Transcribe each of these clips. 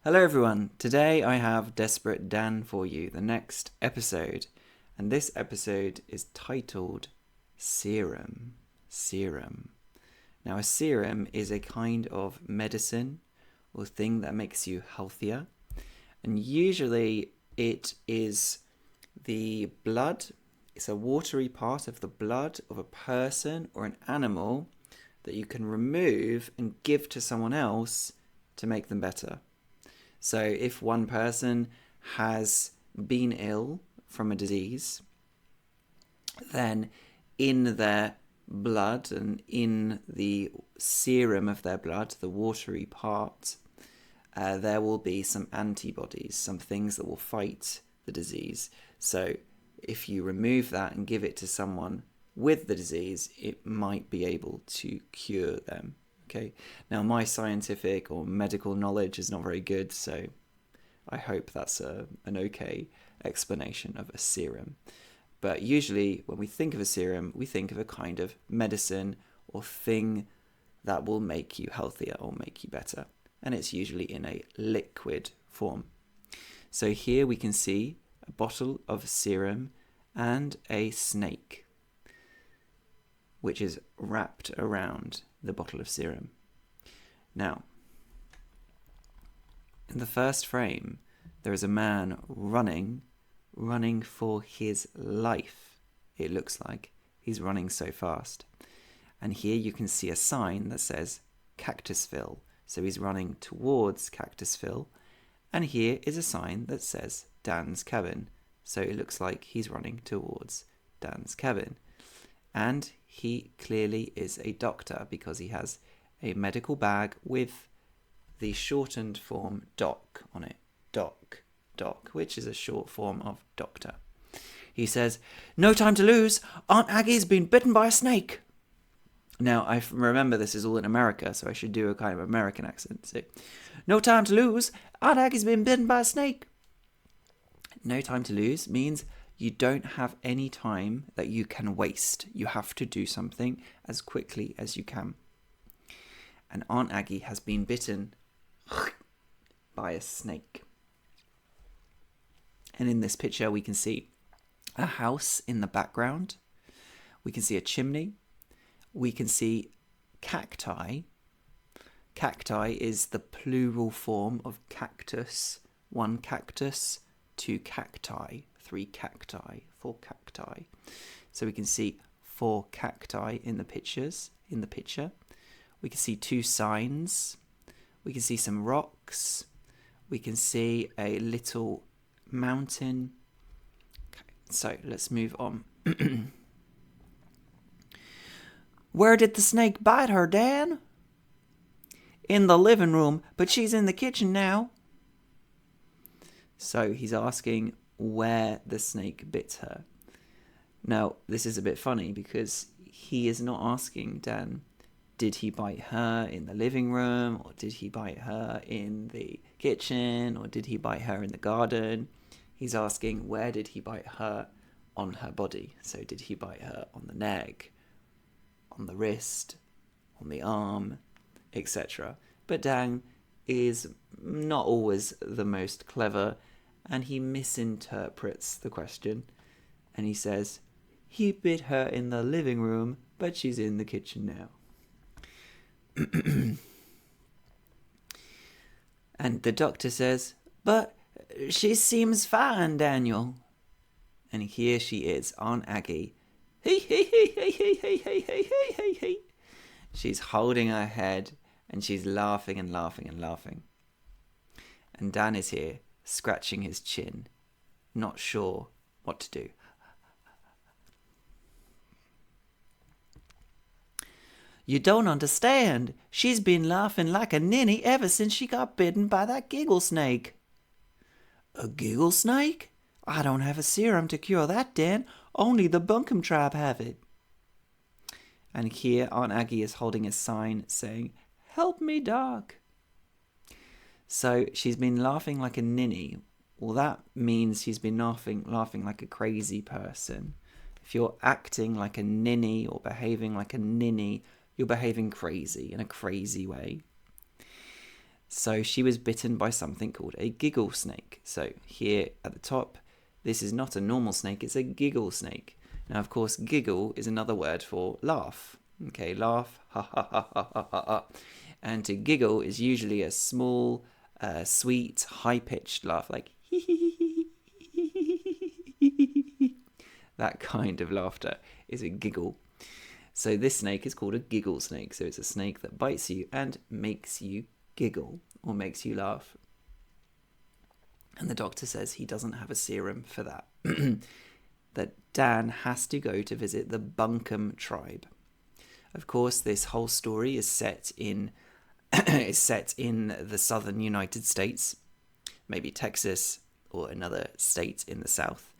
Hello everyone, today I have Desperate Dan for you, the next episode, and this episode is titled Serum. Serum. Now a serum is a kind of medicine or thing that makes you healthier, and usually it is the blood, it's a watery part of the blood of a person or an animal that you can remove and give to someone else to make them better. So if one person has been ill from a disease, then in their blood and in the serum of their blood, the watery part, there will be some antibodies, some things that will fight the disease. So if you remove that and give it to someone with the disease, it might be able to cure them. Okay. Now, my scientific or medical knowledge is not very good, so I hope that's an okay explanation of a serum. But usually, when we think of a serum, we think of a kind of medicine or thing that will make you healthier or make you better. And it's usually in a liquid form. So here we can see a bottle of serum and a snake, which is wrapped around the bottle of serum. Now, in the first frame, there is a man running for his life. It looks like he's running so fast. And here you can see a sign that says Cactusville. So he's running towards Cactusville. And here is a sign that says Dan's cabin. So it looks like he's running towards Dan's cabin. And he clearly is a doctor because he has a medical bag with the shortened form doc on it. Doc, which is a short form of doctor. He says, "No time to lose. Aunt Aggie's been bitten by a snake." Now, I remember this is all in America, so I should do a kind of American accent. So, "No time to lose. Aunt Aggie's been bitten by a snake." No time to lose means you don't have any time that you can waste. You have to do something as quickly as you can. And Aunt Aggie has been bitten by a snake. And in this picture, we can see a house in the background. We can see a chimney. We can see cacti. Cacti is the plural form of cactus. One cactus, two cacti, three cacti, four cacti. So we can see four cacti in the picture. We can see two signs. We can see some rocks. We can see a little mountain. Okay, so let's move on. "Where did the snake bite her, Dan?" "In the living room, but she's in the kitchen now." So he's asking where the snake bit her. Now, this is a bit funny because he is not asking Dan, did he bite her in the living room, or did he bite her in the kitchen, or did he bite her in the garden? He's asking, where did he bite her on her body? So did he bite her on the neck, on the wrist, on the arm, etc. But Dan is not always the most clever, and he misinterprets the question, and he says, "He bit her in the living room, but she's in the kitchen now." And the doctor says, "But she seems fine, Daniel." And here she is, Aunt Aggie. She's holding her head and she's laughing and laughing and laughing. And Dan is here, scratching his chin, not sure what to do. "You don't understand. She's been laughing like a ninny ever since she got bitten by that giggle snake." "A giggle snake? I don't have a serum to cure that, Dan. Only the Bunkum tribe have it." And here Aunt Aggie is holding a sign saying, "Help me, Doc." So she's been laughing like a ninny. Well, that means she's been laughing like a crazy person. If you're acting like a ninny or behaving like a ninny, you're behaving crazy in a crazy way. So she was bitten by something called a giggle snake. So here at the top, this is not a normal snake, it's a giggle snake. Now, of course, giggle is another word for laugh. Okay, laugh, ha ha ha ha ha ha ha. And to giggle is usually a small, sweet, high-pitched laugh, like hee hee hee hee hee. That kind of laughter is a giggle. So this snake is called a giggle snake. So it's a snake that bites you and makes you giggle or makes you laugh. And the doctor says he doesn't have a serum for that. That Dan has to go to visit the Buncombe tribe. Of course, this whole story is set in the southern United States, maybe Texas or another state in the south.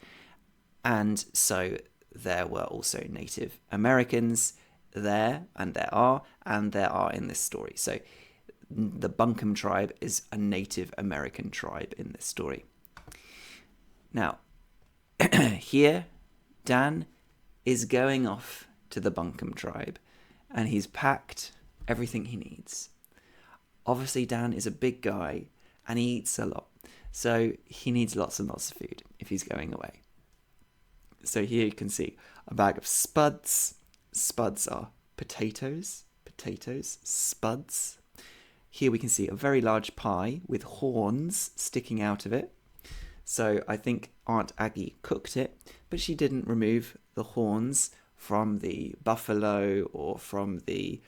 And so there were also Native Americans there, and there are in this story. So the Buncombe tribe is a Native American tribe in this story. Now, here, Dan is going off to the Buncombe tribe, and he's packed everything he needs. Obviously, Dan is a big guy, and he eats a lot. So he needs lots and lots of food if he's going away. So here you can see a bag of spuds. Spuds are potatoes, spuds. Here we can see a very large pie with horns sticking out of it. So I think Aunt Aggie cooked it, but she didn't remove the horns from the buffalo or from the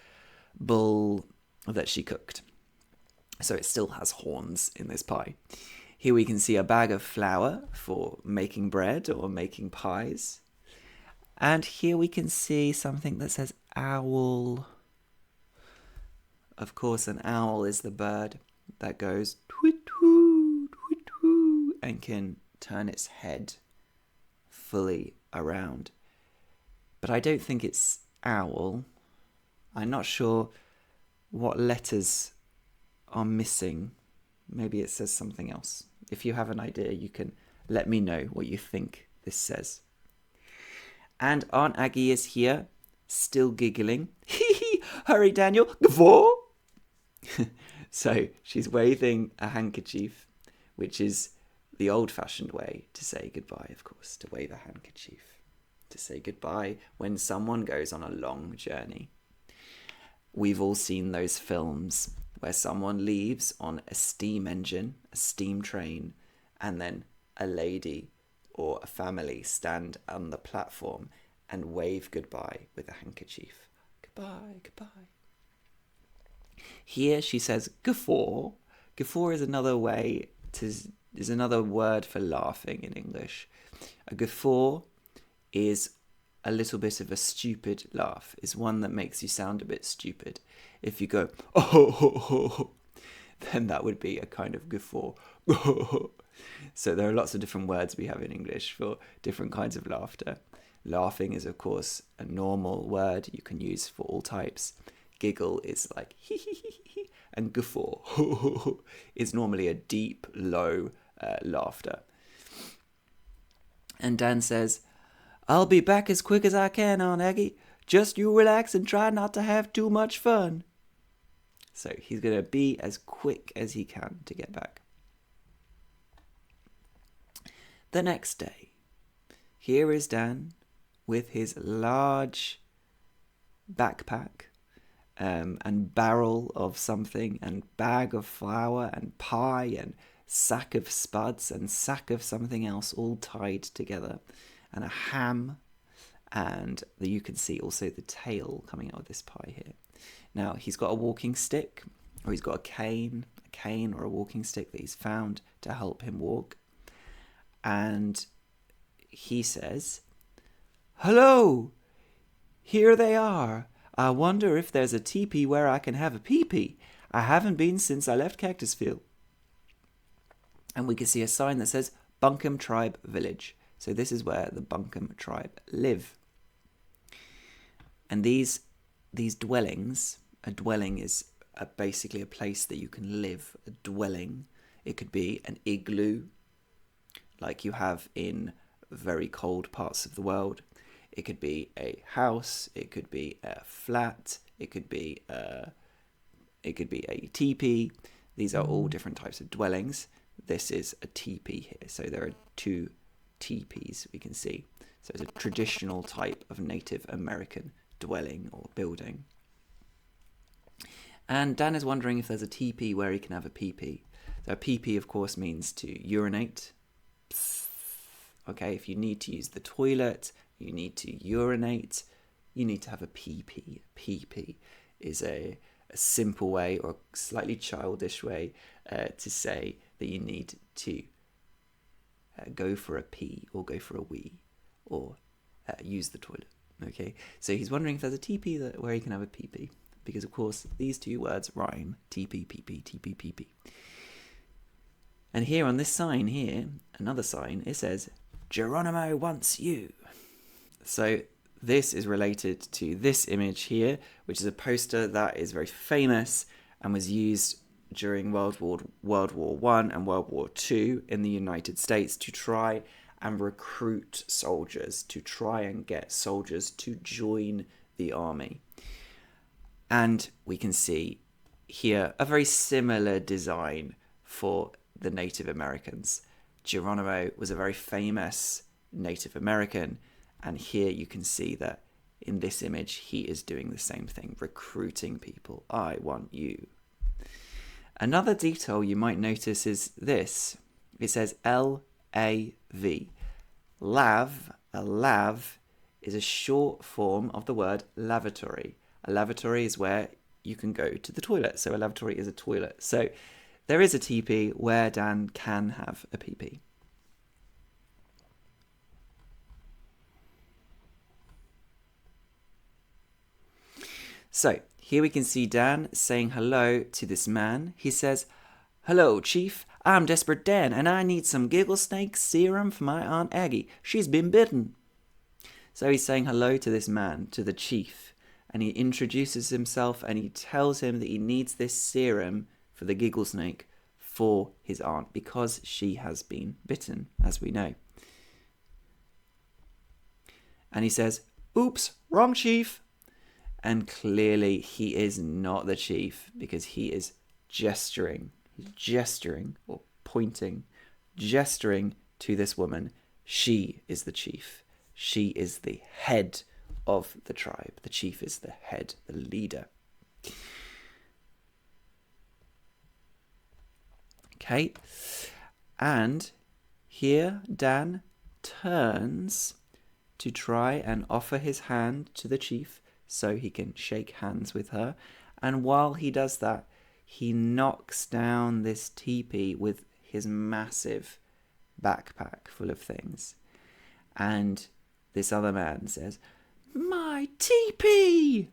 bull that she cooked. So it still has horns in this pie. Here we can see a bag of flour for making bread or making pies. And here we can see something that says owl. Of course, an owl is the bird that goes tweet-tweet, tweet-tweet, and can turn its head fully around. But I don't think it's owl. I'm not sure what letters are missing. Maybe it says something else. If you have an idea, you can let me know what you think this says. And Aunt Aggie is here, still giggling. Hee hee, hurry Daniel, guffaw! So she's waving a handkerchief, which is the old-fashioned way to say goodbye, of course, to wave a handkerchief, to say goodbye when someone goes on a long journey. We've all seen those films where someone leaves on a steam engine, a steam train, and then a lady or a family stand on the platform and wave goodbye with a handkerchief. Goodbye, goodbye. Here she says guffaw. Guffaw is another word for laughing in English. A guffaw is a little bit of a stupid laugh. It's one that makes you sound a bit stupid. If you go, oh, then that would be a kind of guffaw. So there are lots of different words we have in English for different kinds of laughter. Laughing is, of course, a normal word you can use for all types. Giggle is like hee hee hee hee, and guffaw is normally a deep, low laughter. And Dan says, I'll be back as quick as I can, Aunt Aggie. Just you relax and try not to have too much fun. So he's going to be as quick as he can to get back. The next day, here is Dan with his large backpack and barrel of something and bag of flour and pie and sack of spuds and sack of something else all tied together, and a ham, and you can see also the tail coming out of this pie here. Now he's got a walking stick, or he's got a cane or a walking stick that he's found to help him walk, and he says, hello, here they are. I wonder if there's a teepee where I can have a pee-pee. I haven't been since I left Cactusfield. And we can see a sign that says Buncombe Tribe Village. So this is where the Buncombe tribe live. And these dwellings, a dwelling is basically a place that you can live, a dwelling. It could be an igloo, like you have in very cold parts of the world. It could be a house, it could be a flat, it could be a teepee. these are all different types of dwellings. This is a teepee here. So there are 2 teepees we can see. So it's a traditional type of Native American dwelling or building. And Dan is wondering if there's a teepee where he can have a pee-pee. So a pee-pee, of course, means to urinate. Okay, if you need to use the toilet, you need to urinate, you need to have a pee-pee. Pee-pee is a simple way or slightly childish way to say that you need to go for a pee or go for a wee or use the toilet. Okay, so he's wondering if there's a teepee where he can have a pee-pee. Because, of course, these 2 words rhyme. Teepee, pee-pee, teepee, pee-pee. And here on this sign here, another sign, it says, Geronimo wants you. So this is related to this image here, which is a poster that is very famous and was used during World War I and World War II in the United States to try and recruit soldiers, to try and get soldiers to join the army. And we can see here a very similar design for the Native Americans. Geronimo was a very famous Native American, and here you can see that in this image he is doing the same thing, recruiting people. I want you. Another detail you might notice is this. It says L-A-V. Lav, a lav, is a short form of the word lavatory. A lavatory is where you can go to the toilet. So a lavatory is a toilet. So there is a teepee where Dan can have a pee-pee. So here we can see Dan saying hello to this man. He says, "Hello, Chief. I'm Desperate Dan, and I need some giggle snake serum for my Aunt Aggie. She's been bitten." So he's saying hello to this man, to the chief. And he introduces himself and he tells him that he needs this serum for the giggle snake for his aunt because she has been bitten, as we know. And he says, "Oops, wrong chief." And clearly he is not the chief because he is gesturing. He's gesturing or pointing, gesturing to this woman. She is the chief. She is the head of the tribe. The chief is the head, the leader. Okay, and here Dan turns to try and offer his hand to the chief so he can shake hands with her. And while he does that, he knocks down this teepee with his massive backpack full of things. And this other man says, "My teepee!"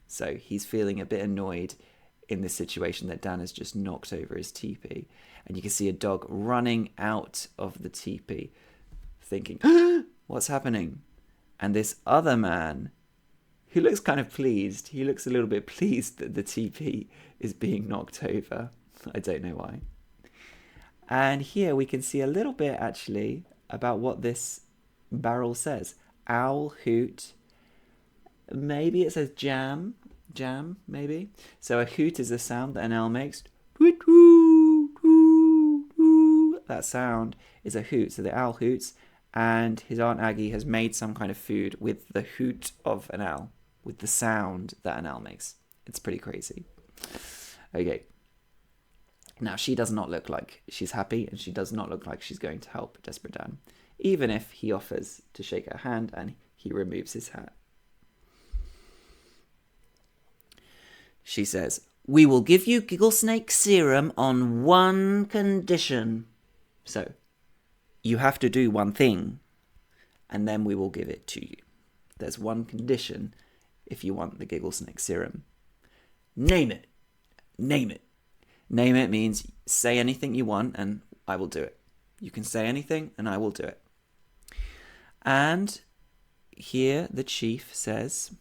So he's feeling a bit annoyed in this situation that Dan has just knocked over his teepee. And you can see a dog running out of the teepee thinking, what's happening? And this other man, who looks kind of pleased, he looks a little bit pleased that the teepee is being knocked over. I don't know why. And here we can see a little bit actually about what this barrel says. Owl hoot. Maybe it says jam, maybe. So a hoot is a sound that an owl makes. That sound is a hoot. So the owl hoots, and his Aunt Aggie has made some kind of food with the hoot of an owl, with the sound that an owl makes. It's pretty crazy. Okay. Now, she does not look like she's happy, and she does not look like she's going to help Desperate Dan, even if he offers to shake her hand and he removes his hat. She says, "We will give you giggle snake serum on one condition." So, you have to do one thing, and then we will give it to you. There's one condition if you want the giggle snake serum. Name it. Name it. Name it means say anything you want and I will do it. You can say anything and I will do it. And here the chief says,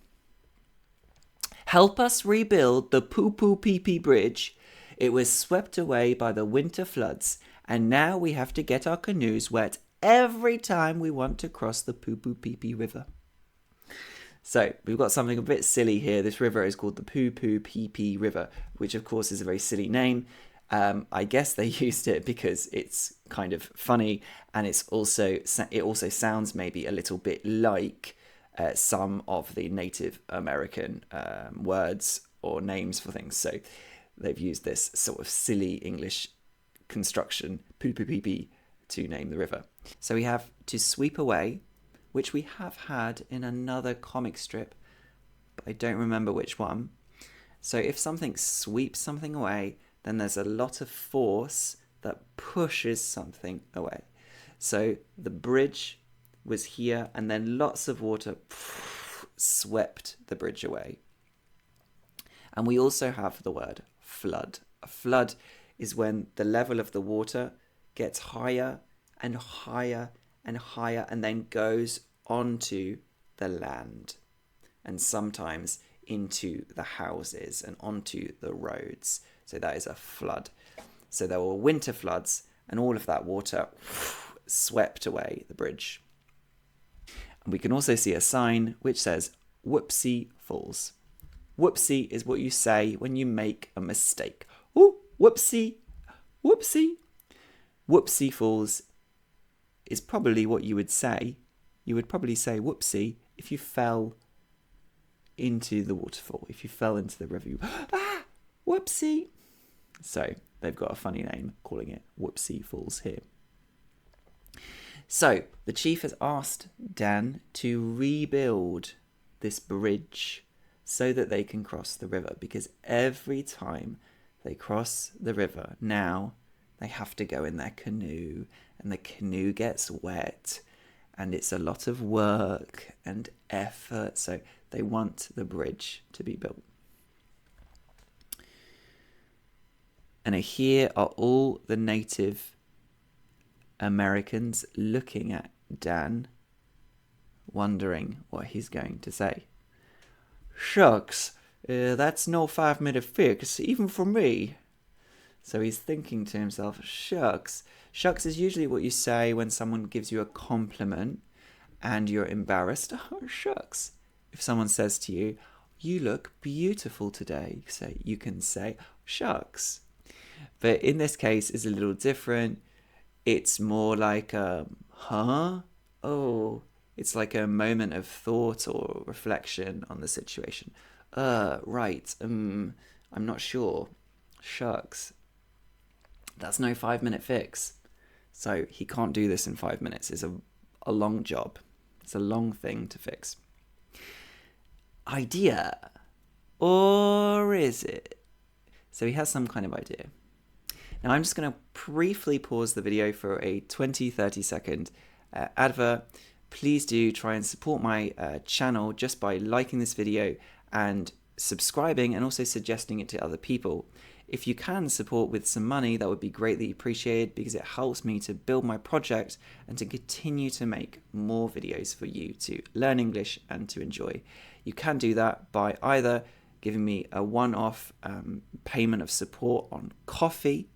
"Help us rebuild the Poo-Poo-Pee-Pee Bridge. It was swept away by the winter floods, and now we have to get our canoes wet every time we want to cross the Poo-Poo-Pee-Pee River." So we've got something a bit silly here. This river is called the Poo Poo Pee Pee River, which of course is a very silly name. I guess they used it because it's kind of funny, and it also sounds maybe a little bit like some of the Native American words or names for things. So they've used this sort of silly English construction, poo poo pee pee, to name the river. So we have to sweep away, which we have had in another comic strip, but I don't remember which one. So if something sweeps something away, then there's a lot of force that pushes something away. So the bridge was here, and then lots of water swept the bridge away. And we also have the word flood. A flood is when the level of the water gets higher and higher and higher, and then goes onto the land, and sometimes into the houses and onto the roads. So that is a flood. So there were winter floods, and all of that water swept away the bridge. And we can also see a sign which says whoopsie falls. Whoopsie is what you say when you make a mistake. Oh, whoopsie, whoopsie. Whoopsie falls is probably what you would say. You would probably say whoopsie if you fell into the waterfall. If you fell into the river, whoopsie. So they've got a funny name calling it Whoopsie Falls here. So the chief has asked Dan to rebuild this bridge so that they can cross the river, because every time they cross the river now, they have to go in their canoe, and the canoe gets wet, and it's a lot of work and effort. So they want the bridge to be built. And here are all the Native Americans looking at Dan, wondering what he's going to say. Shucks, that's no 5-minute fix, even for me. So he's thinking to himself, shucks. Shucks is usually what you say when someone gives you a compliment and you're embarrassed. Oh, shucks. If someone says to you, you look beautiful today, so you can say, shucks. But in this case, it's a little different. It's more like huh? Oh, it's like a moment of thought or reflection on the situation. Right, I'm not sure. Shucks. That's no 5-minute fix. So he can't do this in 5 minutes. It's a long job. It's a long thing to fix. Idea. Or is it? So he has some kind of idea. Now I'm just going to briefly pause the video for a 20-30 second advert. Please do try and support my channel just by liking this video and subscribing, and also suggesting it to other people. If you can support with some money, that would be greatly appreciated, because it helps me to build my project and to continue to make more videos for you to learn English and to enjoy. You can do that by either giving me a one-off payment of support on Ko-fi.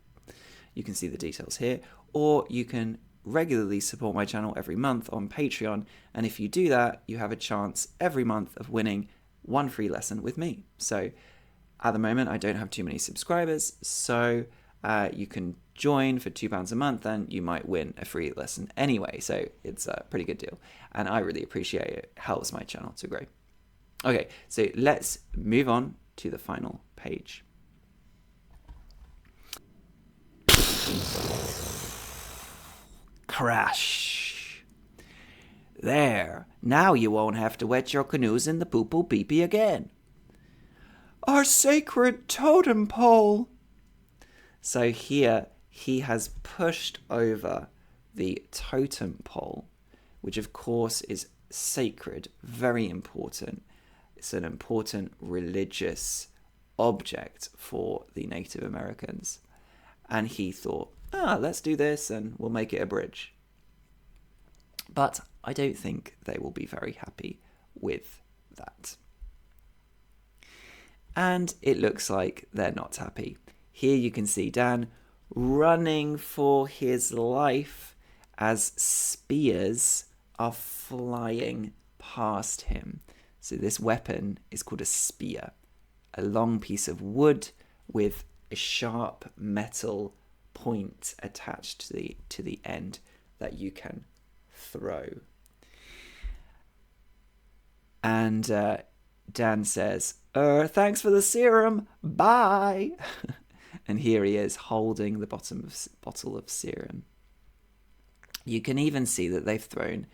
You can see the details here, or you can regularly support my channel every month on Patreon, and if you do that, you have a chance every month of winning one free lesson with me. So at the moment, I don't have too many subscribers, so you can join for £2 a month and you might win a free lesson anyway. So it's a pretty good deal, and I really appreciate it. It helps my channel to grow. Okay, so let's move on to the final page. Crash. There, now you won't have to wet your canoes in the poo-poo pee-pee again. Our sacred totem pole. So here he has pushed over the totem pole, which of course is sacred, very important. It's an important religious object for the Native Americans. And he thought, let's do this and we'll make it a bridge. But I don't think they will be very happy with that. And it looks like they're not happy. Here you can see Dan running for his life as spears are flying past him. So this weapon is called a spear, a long piece of wood with a sharp metal point attached to the end that you can throw. And Dan says, thanks for the serum, bye. And here he is holding the bottle of serum. You can even see that they've thrown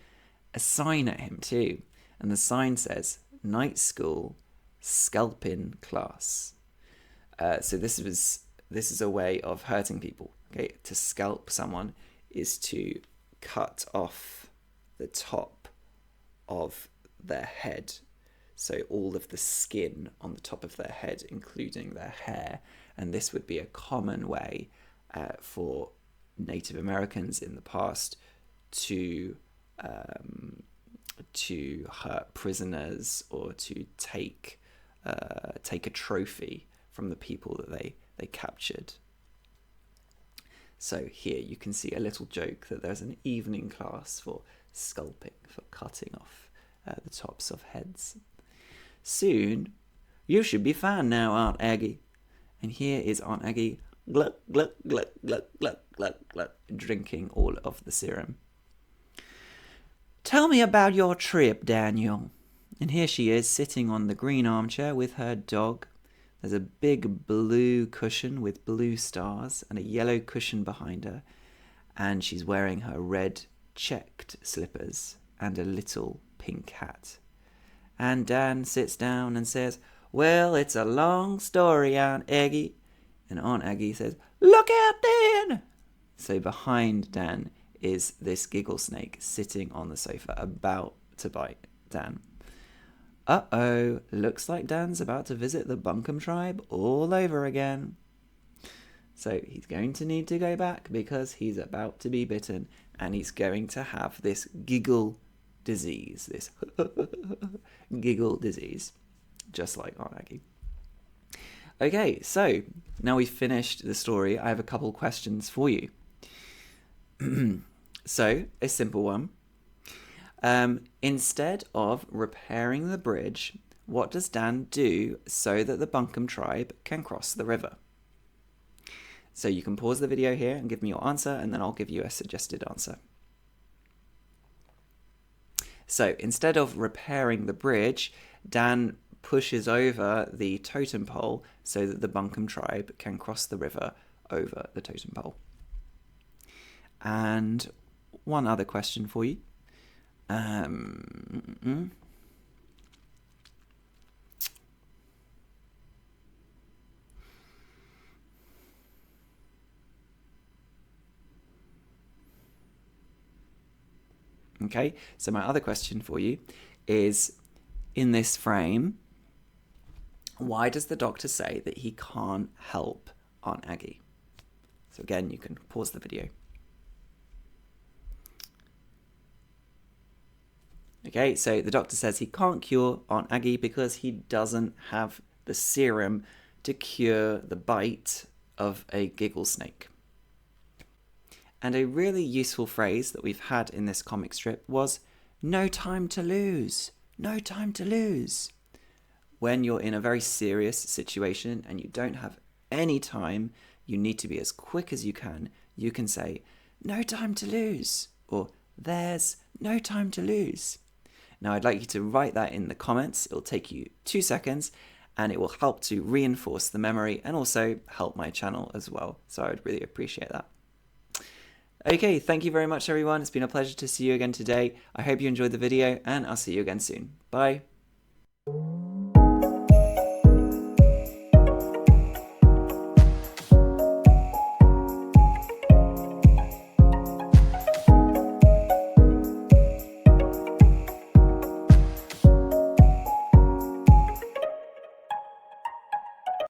a sign at him too. And the sign says, Night School, Scalping Class. So this is a way of hurting people. Okay, to scalp someone is to cut off the top of their head. So all of the skin on the top of their head, including their hair. And this would be a common way for Native Americans in the past to hurt prisoners or to take a trophy from the people that they captured. So here you can see a little joke that there's an evening class for scalping, for cutting off the tops of heads. Soon, you should be fine now, Aunt Aggie. And here is Aunt Aggie, gluck, gluck, gluck, gluck, gluck, gluck, gluck, drinking all of the serum. Tell me about your trip, Daniel. And here she is, sitting on the green armchair with her dog. There's a big blue cushion with blue stars and a yellow cushion behind her. And she's wearing her red checked slippers and a little pink hat. And Dan sits down and says, well, it's a long story, Aunt Aggie. And Aunt Aggie says, look out, Dan! So behind Dan is this giggle snake sitting on the sofa about to bite Dan. Uh-oh, looks like Dan's about to visit the Bunkum tribe all over again. So he's going to need to go back because he's about to be bitten and he's going to have this giggle disease, this giggle disease, just like Aunt Aggie. Okay, so now we've finished the story, I have a couple questions for you. So, a simple one. Instead of repairing the bridge, what does Dan do so that the Bunkum tribe can cross the river? So you can pause the video here and give me your answer, and then I'll give you a suggested answer. So instead of repairing the bridge, Dan pushes over the totem pole so that the Bunkum tribe can cross the river over the totem pole. And one other question for you. Okay, so my other question for you is, in this frame, why does the doctor say that he can't help Aunt Aggie? So again, you can pause the video. Okay, so the doctor says he can't cure Aunt Aggie because he doesn't have the serum to cure the bite of a giggle snake. And a really useful phrase that we've had in this comic strip was, no time to lose, no time to lose. When you're in a very serious situation and you don't have any time, you need to be as quick as you can say, no time to lose, or there's no time to lose. Now I'd like you to write that in the comments. It'll take you 2 seconds and it will help to reinforce the memory and also help my channel as well. So I would really appreciate that. Okay, thank you very much everyone. It's been a pleasure to see you again today. I hope you enjoyed the video and I'll see you again soon. Bye.